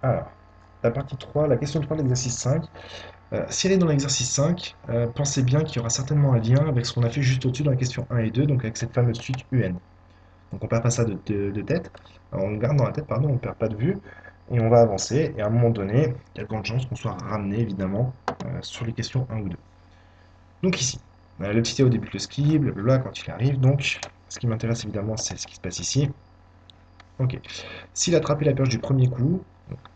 Alors, la partie 3, la question 3 de l'exercice 5. Si elle est dans l'exercice 5, pensez bien qu'il y aura certainement un lien avec ce qu'on a fait juste au-dessus dans la question 1 et 2, donc avec cette fameuse suite UN. Donc on perd pas ça de tête, on le garde dans la tête, pardon, on ne perd pas de vue, et on va avancer, et à un moment donné, il y a de grandes chances qu'on soit ramené, évidemment, sur les questions 1 ou 2. Donc ici, le petit Théo débute le ski, blablabla, quand il arrive, donc ce qui m'intéresse évidemment, c'est ce qui se passe ici. Ok. S'il a attrapé la perche du premier coup,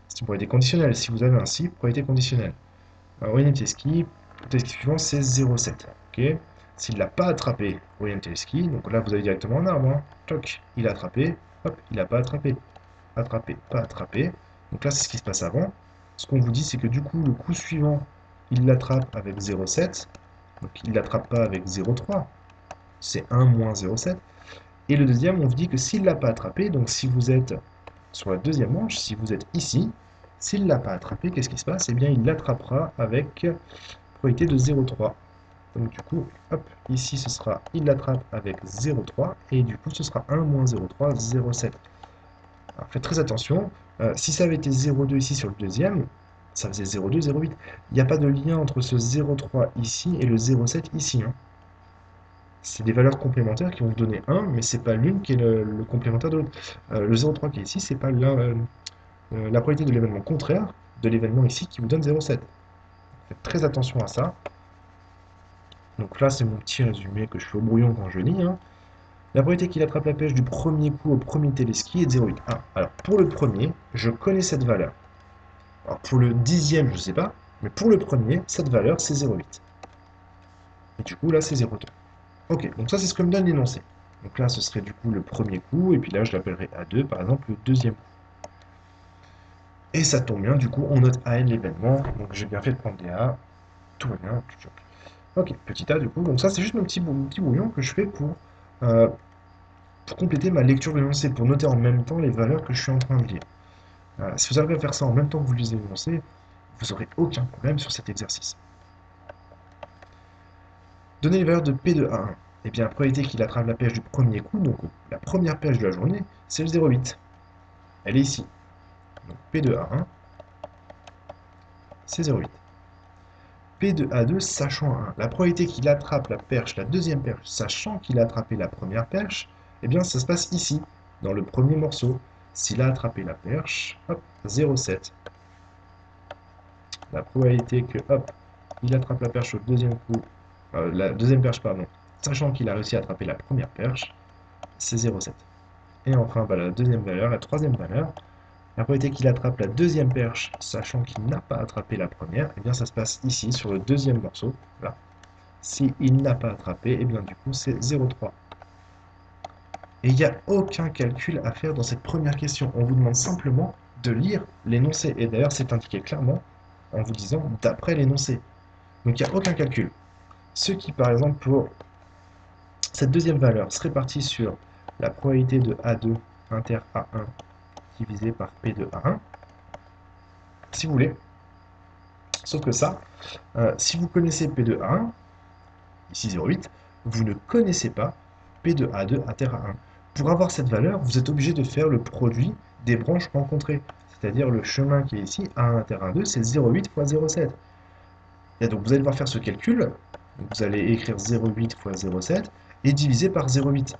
c'est une probabilité conditionnelle. Si vous avez un si, probabilité conditionnelle. William Teski, le test suivant, c'est 0,7. Ok. S'il ne l'a pas attrapé, William Teski, donc là vous avez directement un arbre. Hein. Toc, il a attrapé, hop, il n'a pas attrapé. Attrapé, pas attrapé. Donc là, c'est ce qui se passe avant. Ce qu'on vous dit, c'est que du coup, le coup suivant, il l'attrape avec 0,7. Donc il ne l'attrape pas avec 0,3. C'est 1 moins 0,7. Et le deuxième, on vous dit que s'il ne l'a pas attrapé, donc si vous êtes sur la deuxième manche, si vous êtes ici, s'il ne l'a pas attrapé, qu'est-ce qui se passe? Eh bien, il l'attrapera avec probabilité de 0,3. Donc du coup, hop, ici ce sera, il l'attrape avec 0,3, et du coup ce sera 1 moins 0,3, 0,7. Alors faites très attention, si ça avait été 0,2 ici sur le deuxième, ça faisait 0,2, 0,8. Il n'y a pas de lien entre ce 0,3 ici et le 0,7 ici. Hein. C'est des valeurs complémentaires qui vont vous donner 1, mais c'est pas l'une qui est le complémentaire de l'autre. Le 0,3 qui est ici, c'est pas la probabilité de l'événement contraire de l'événement ici qui vous donne 0,7. Faites très attention à ça. Donc là, c'est mon petit résumé que je fais au brouillon quand je lis. Hein. La probabilité qu'il attrape la pêche du premier coup au premier téléski est de 0,8. Ah, alors pour le premier, je connais cette valeur. Alors pour le dixième, je ne sais pas, mais pour le premier, cette valeur, c'est 0,8. Et du coup, là, c'est 0,2. Ok, donc ça, c'est ce que me donne l'énoncé. Donc là, ce serait du coup le premier coup, et puis là, je l'appellerai A2, par exemple, le deuxième coup. Et ça tombe bien, du coup, on note AN l'événement, donc j'ai bien fait de prendre des A, tout va bien, Ok, petit A du coup, donc ça c'est juste mon petit brouillon que je fais pour compléter ma lecture de l'énoncé, pour noter en même temps les valeurs que je suis en train de lire. Si vous arrivez à faire ça en même temps que vous lisez l'énoncé, vous n'aurez aucun problème sur cet exercice. Donnez les valeurs de P de A1. Eh bien, la probabilité qu'il attrape la pêche du premier coup, donc la première pêche de la journée, c'est le 0,8. Elle est ici. Donc P de A1, c'est 0,8. P de A2, sachant 1. La probabilité qu'il attrape la perche, la deuxième perche, sachant qu'il a attrapé la première perche, eh bien, ça se passe ici, dans le premier morceau. S'il a attrapé la perche, hop, 0,7. La probabilité que, hop, il attrape la perche au deuxième coup, la deuxième perche, pardon, sachant qu'il a réussi à attraper la première perche, c'est 0,7. Et enfin, bah, la deuxième valeur, la troisième valeur, la probabilité qu'il attrape la deuxième perche, sachant qu'il n'a pas attrapé la première, eh bien ça se passe ici, sur le deuxième morceau. Là. Si il n'a pas attrapé, eh bien du coup c'est 0,3. Et il n'y a aucun calcul à faire dans cette première question. On vous demande simplement de lire l'énoncé. Et d'ailleurs, c'est indiqué clairement en vous disant d'après l'énoncé. Donc il n'y a aucun calcul. Ce qui, par exemple, pour cette deuxième valeur serait parti sur la probabilité de A2 inter A1 divisé par P de A1, si vous voulez. Sauf que ça, si vous connaissez P de A1, ici 0,8, vous ne connaissez pas P de A2 inter A1. Pour avoir cette valeur, vous êtes obligé de faire le produit des branches rencontrées. C'est-à-dire le chemin qui est ici, A1 inter A2, c'est 0,8 fois 0,7. Et donc vous allez devoir faire ce calcul. Vous allez écrire 0,8 fois 0,7 et diviser par 0,8.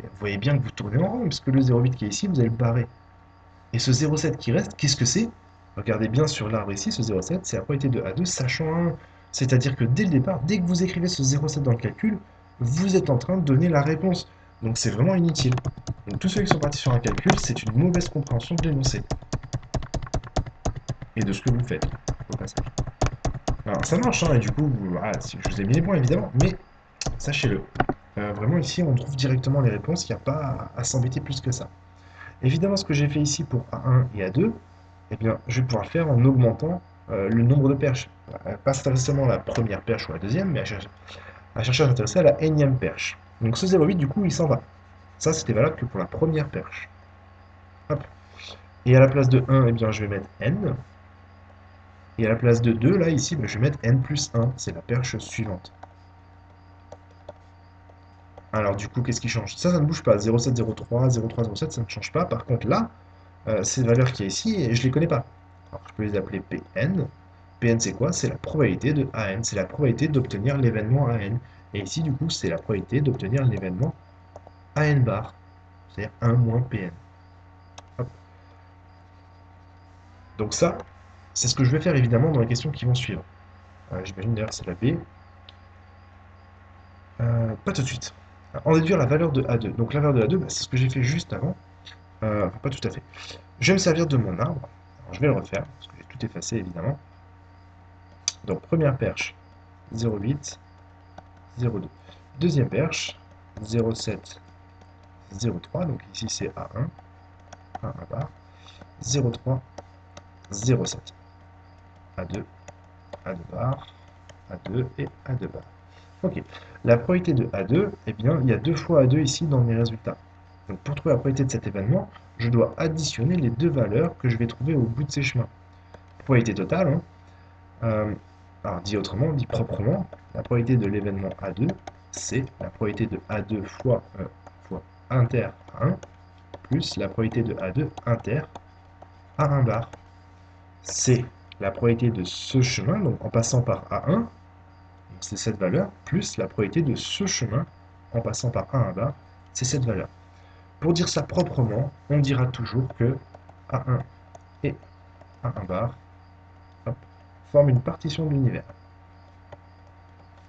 Vous voyez bien que vous tournez en rond, parce que le 0,8 qui est ici, vous allez le barrer. Et ce 0,7 qui reste, qu'est-ce que c'est? Regardez bien sur l'arbre ici, ce 0,7, c'est la probabilité de A2 sachant 1. C'est-à-dire que dès le départ, dès que vous écrivez ce 0,7 dans le calcul, vous êtes en train de donner la réponse. Donc c'est vraiment inutile. Donc tous ceux qui sont partis sur un calcul, c'est une mauvaise compréhension de l'énoncé. Et de ce que vous faites, au passage. Alors ça marche, hein, et du coup, voilà, je vous ai mis les points évidemment, mais sachez-le. Vraiment ici, on trouve directement les réponses, il n'y a pas à s'embêter plus que ça. Évidemment, ce que j'ai fait ici pour A1 et A2, eh bien, je vais pouvoir le faire en augmentant le nombre de perches. Pas s'intéresser seulement à la première perche ou à la deuxième, mais à chercher à s'intéresser à la énième perche. Donc ce 0,8, du coup, il s'en va. Ça, c'était valable que pour la première perche. Hop. Et à la place de 1, eh bien, je vais mettre n. Et à la place de 2, là, ici, ben, je vais mettre n plus 1. C'est la perche suivante. Alors, du coup, qu'est-ce qui change? Ça ne bouge pas. 0,7, 0,3, 0,3, 0,7, ça ne change pas. Par contre, là, ces valeurs qu'il y a ici, et je ne les connais pas. Alors, je peux les appeler Pn. Pn, c'est quoi? C'est la probabilité de An. C'est la probabilité d'obtenir l'événement An. Et ici, du coup, c'est la probabilité d'obtenir l'événement An bar. C'est-à-dire 1 moins Pn. Hop. Donc ça, c'est ce que je vais faire évidemment dans les questions qui vont suivre. J'imagine d'ailleurs c'est la B. Pas tout de suite. En déduire la valeur de A2. Donc la valeur de A2, bah, c'est ce que j'ai fait juste avant. Enfin, pas tout à fait. Je vais me servir de mon arbre. Alors, je vais le refaire, parce que j'ai tout effacé évidemment. Donc première perche, 0,8, 0,2. Deuxième perche, 0,7, 0,3. Donc ici c'est A1, A1 bar. 0,3, 0,7. A2, A2 bar, A2 et A2 bar. Ok. La probabilité de A2, eh bien, il y a 2 fois A2 ici dans mes résultats. Donc pour trouver la probabilité de cet événement, je dois additionner les deux valeurs que je vais trouver au bout de ces chemins. Probabilité totale, hein. Alors dit autrement, dit proprement, la probabilité de l'événement A2, c'est la probabilité de A2 fois inter A1, plus la probabilité de A2 inter A1 bar. C'est la probabilité de ce chemin, donc en passant par A1, c'est cette valeur, plus la probabilité de ce chemin en passant par A1 bar, c'est cette valeur. Pour dire ça proprement, on dira toujours que A1 et A1 bar hop, forment une partition de l'univers.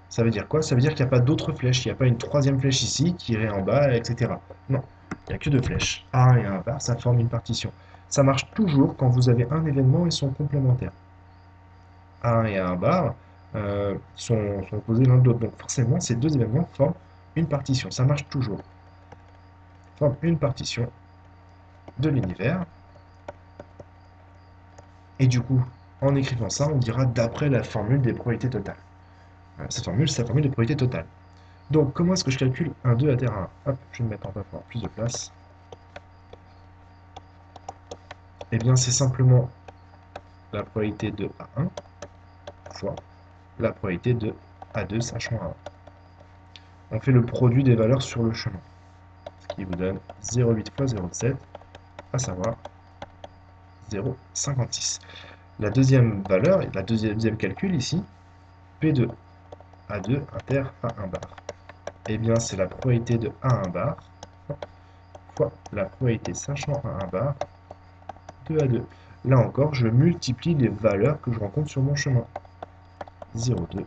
Ça veut dire quoi? Ça veut dire qu'il n'y a pas d'autres flèches, il n'y a pas une troisième flèche ici qui irait en bas, etc. Non, il n'y a que deux flèches. A1 et A1 bar, ça forme une partition. Ça marche toujours quand vous avez un événement et son complémentaire. A1 et A1 bar sont opposés l'un de l'autre. Donc forcément, ces deux événements forment une partition. Ça marche toujours. Forment une partition de l'univers. Et du coup, en écrivant ça, on dira d'après la formule des probabilités totales. Cette formule, c'est la formule des probabilités totales. Donc, comment est-ce que je calcule un 2 à terre 1? Hop, je vais me mettre en bas pour avoir plus de place. Eh bien, c'est simplement la probabilité de A1 fois la probabilité de A2 sachant A1. On fait le produit des valeurs sur le chemin, ce qui vous donne 0,8 fois 0,7, à savoir 0,56. La deuxième valeur, la deuxième calcul ici, P de A2 inter A1 bar. Eh bien, c'est la probabilité de A1 bar fois la probabilité sachant A1 bar de A2. Là encore, je multiplie les valeurs que je rencontre sur mon chemin. 0,2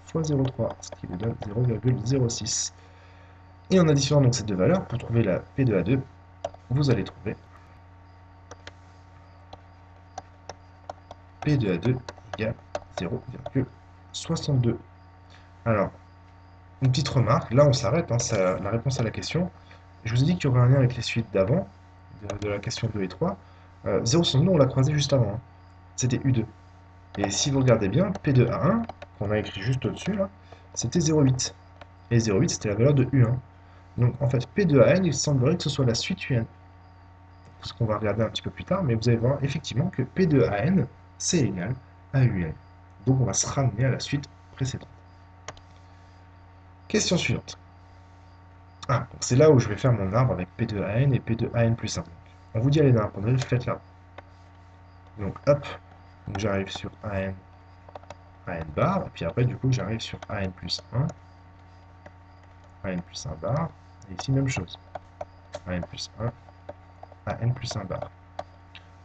fois 0,3, ce qui vous donne 0,06. Et en additionnant donc ces deux valeurs, pour trouver la P de A2, vous allez trouver P de A2 égale 0,62. Alors, une petite remarque, là on s'arrête, hein, c'est la réponse à la question. Je vous ai dit qu'il y aurait un lien avec les suites d'avant, de la question 2 et 3. 0,62, on l'a croisé juste avant, hein. C'était U2. Et si vous regardez bien, P de A1, qu'on a écrit juste au-dessus, là, c'était 0,8. Et 0,8, c'était la valeur de U1. Donc en fait, P de AN, il semblerait que ce soit la suite UN. Ce qu'on va regarder un petit peu plus tard, mais vous allez voir effectivement que P de AN, c'est égal à UN. Donc on va se ramener à la suite précédente. Question suivante. Ah, c'est là où je vais faire mon arbre avec P de AN et P de AN plus 1. On vous dit allez dans l'arbre, faites là. Donc hop, j'arrive sur AN, AN bar, et puis après du coup j'arrive sur AN plus 1, AN plus 1 bar, et ici même chose. AN plus 1, AN plus 1 bar.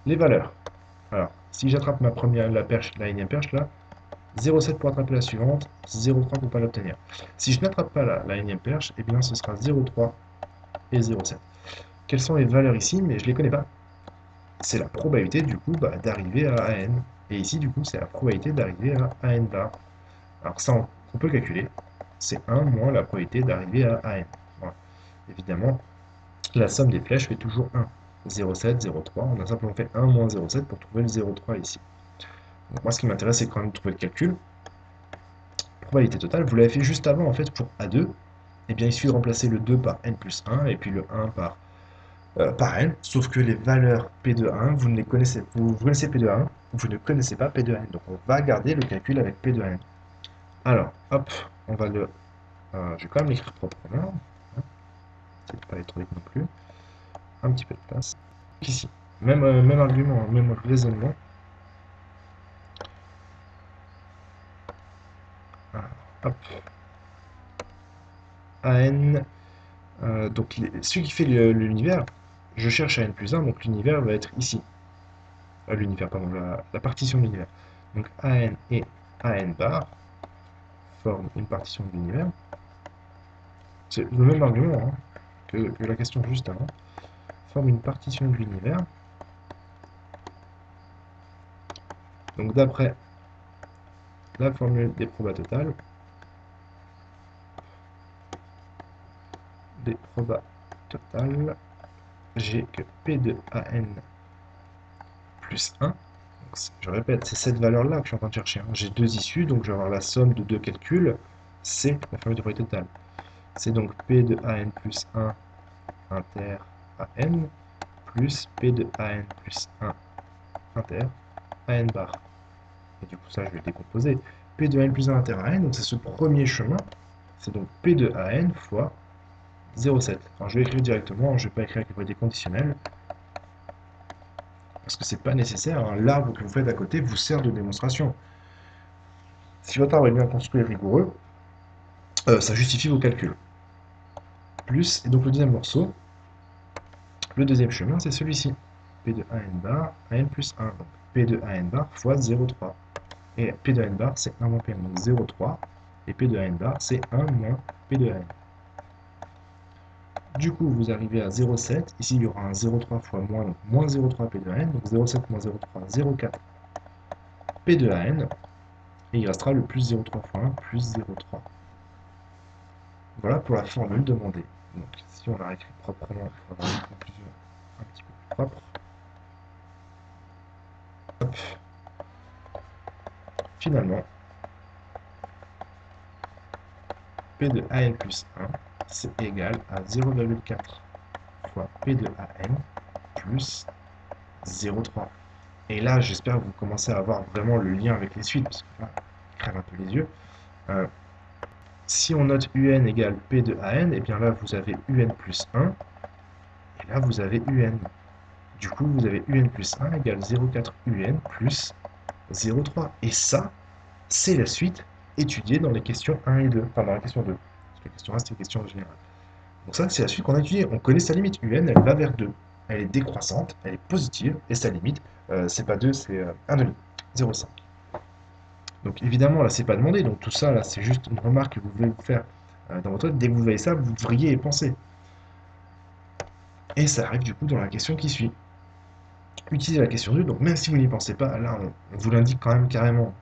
Les valeurs. Alors, si j'attrape la perche, la énième perche là, 0,7 pour attraper la suivante, 0,3 pour ne pas l'obtenir. Si je n'attrape pas la énième perche, eh bien ce sera 0,3 et 0,7. Quelles sont les valeurs ici? Mais je ne les connais pas. C'est la probabilité du coup d'arriver à AN. Et ici du coup c'est la probabilité d'arriver à AN bar. Alors ça on peut calculer. C'est 1 moins la probabilité d'arriver à AN. Voilà. Évidemment, la somme des flèches fait toujours 1. 0,7, 0,3. On a simplement fait 1 moins 0,7 pour trouver le 0,3 ici. Donc moi ce qui m'intéresse c'est quand même de trouver le calcul. Probabilité totale, vous l'avez fait juste avant en fait pour A2. Eh bien il suffit de remplacer le 2 par n plus 1 et puis le 1 par n, sauf que les valeurs P de 1, vous ne les connaissez, vous connaissez P de 1, vous ne connaissez pas P de n. Donc on va garder le calcul avec P de n. Alors, hop, on va le... je vais quand même l'écrire proprement. Hein, c'est pas aller trop vite non plus. Un petit peu de place. Ici. Même argument, hein, même raisonnement. Alors, hop, AN, donc celui qui fait l'univers, je cherche AN plus 1, donc l'univers va être ici. L'univers, pardon, la partition de l'univers. Donc AN et AN bar forment une partition de l'univers. C'est le même argument hein, que la question juste avant. Forme une partition de l'univers. Donc d'après la formule des probas totales, j'ai que P de AN plus 1. Donc, je répète, c'est cette valeur-là que je suis en train de chercher. Hein. J'ai deux issues, donc je vais avoir la somme de deux calculs. C'est la formule de probabilité totale. C'est donc P de AN plus 1 inter AN plus P de AN plus 1 inter AN bar. Et du coup, ça, je vais décomposer. P de AN plus 1 inter AN, donc c'est ce premier chemin. C'est donc P de AN fois 0,7. Alors, je vais écrire directement, je ne vais pas écrire avec les propriétés conditionnelles. Parce que c'est pas nécessaire. Hein. L'arbre que vous faites à côté vous sert de démonstration. Si votre arbre est bien construit et rigoureux, ça justifie vos calculs. Plus, et donc le deuxième morceau, le deuxième chemin, c'est celui-ci. P de AN bar, AN plus 1. Donc P de AN bar fois 0,3. Et P de AN bar, c'est 1 moins P1, donc 0,3. Et P de AN bar, c'est 1 moins P de AN. Du coup, vous arrivez à 0,7. Ici, il y aura un 0,3 fois moins, donc moins 0,3 P de AN. Donc 0,7 moins 0,3, 0,4 P de AN. Et il restera le plus 0,3 fois 1, plus 0,3. Voilà pour la formule demandée. Donc, si on la réécrit proprement, il faut avoir une conclusion un petit peu plus propre. Hop. Finalement, P de AN plus 1, c'est égal à 0,4 fois P de AN plus 0,3. Et là, j'espère que vous commencez à avoir vraiment le lien avec les suites, parce que là, je crève un peu les yeux. Euh, si on note UN égale P de AN, et bien là, vous avez UN plus 1, et là, vous avez UN. Du coup, vous avez UN plus 1 égale 0,4 UN plus 0,3. Et ça, c'est la suite étudiée dans les questions 1 et 2. Enfin, dans la question 2. Parce que la question 1, c'est une question générale. Donc ça, c'est la suite qu'on a étudiée. On connaît sa limite. UN, elle va vers 2. Elle est décroissante, elle est positive, et sa limite, c'est pas 2, c'est 1,5. 0,5. Donc évidemment, là, c'est pas demandé. Donc tout ça, là, c'est juste une remarque que vous voulez vous faire dans votre tête. Dès que vous voyez ça, vous devriez y penser. Et ça arrive du coup dans la question qui suit. Utilisez la question 2. Donc même si vous n'y pensez pas, là, on vous l'indique quand même carrément.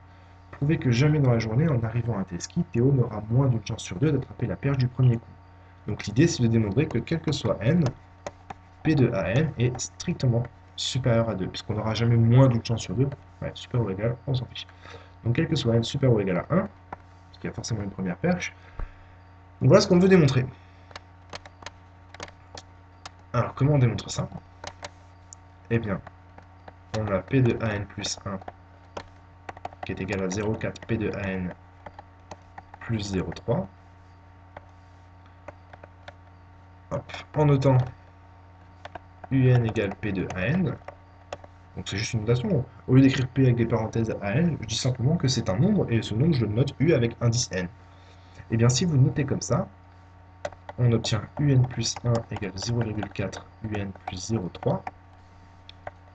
Prouvez que jamais dans la journée, en arrivant à un tel ski, Théo n'aura moins d'une chance sur deux d'attraper la perche du premier coup. Donc l'idée, c'est de démontrer que quel que soit n, P de AN est strictement supérieur à 2, puisqu'on n'aura jamais moins d'une chance sur deux. Ouais, supérieur ou égal, on s'en fiche. Donc quel que soit n supérieur ou égal à 1, parce qu'il y a forcément une première perche. Donc voilà ce qu'on veut démontrer. Alors comment on démontre ça? Eh bien, on a P de AN plus 1 qui est égal à 0,4 P de AN plus 0,3. En notant UN égale P de AN, donc c'est juste une notation. Au lieu d'écrire P avec des parenthèses AN, je dis simplement que c'est un nombre, et ce nombre, je le note U avec indice N. Et bien si vous notez comme ça, on obtient UN plus 1 égale 0,4 UN plus 0,3.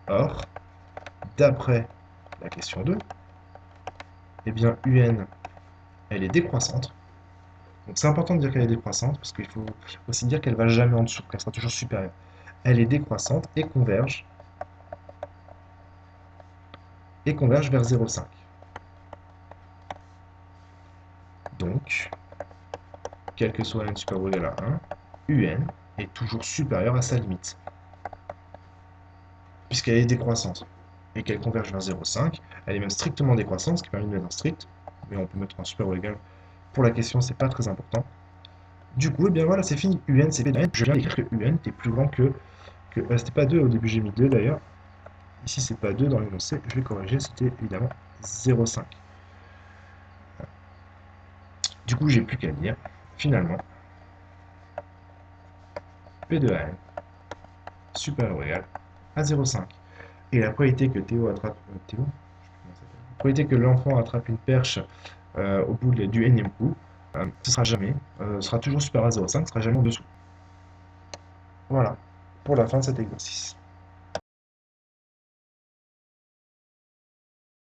Or, d'après la question 2, eh bien UN, elle est décroissante. Donc c'est important de dire qu'elle est décroissante, parce qu'il faut aussi dire qu'elle ne va jamais en dessous, qu'elle sera toujours supérieure. Elle est décroissante et converge vers 0,5. Donc, quel que soit n supérieur ou égal à 1, UN est toujours supérieur à sa limite, puisqu'elle est décroissante, et qu'elle converge vers 0,5, elle est même strictement décroissante, ce qui permet de mettre un strict, mais on peut mettre un supérieur ou égal. Pour la question, c'est pas très important. Du coup, et bien voilà, c'est fini. UN, c'est P de n. Je viens d'écrire que UN était plus grand que c'était pas 2, au début j'ai mis 2 d'ailleurs. Ici, c'est pas 2 dans l'énoncé, je vais corriger, c'était évidemment 0,5. Du coup, j'ai plus qu'à dire, finalement, P de n supérieur ou égal à 0,5. Et la probabilité que Théo attrape... Théo? Comment ça s'appelle. La probabilité que l'enfant attrape une perche au bout du énième coup, ce sera jamais, sera toujours supérieur à 0,5, ce sera jamais en dessous. Voilà, pour la fin de cet exercice.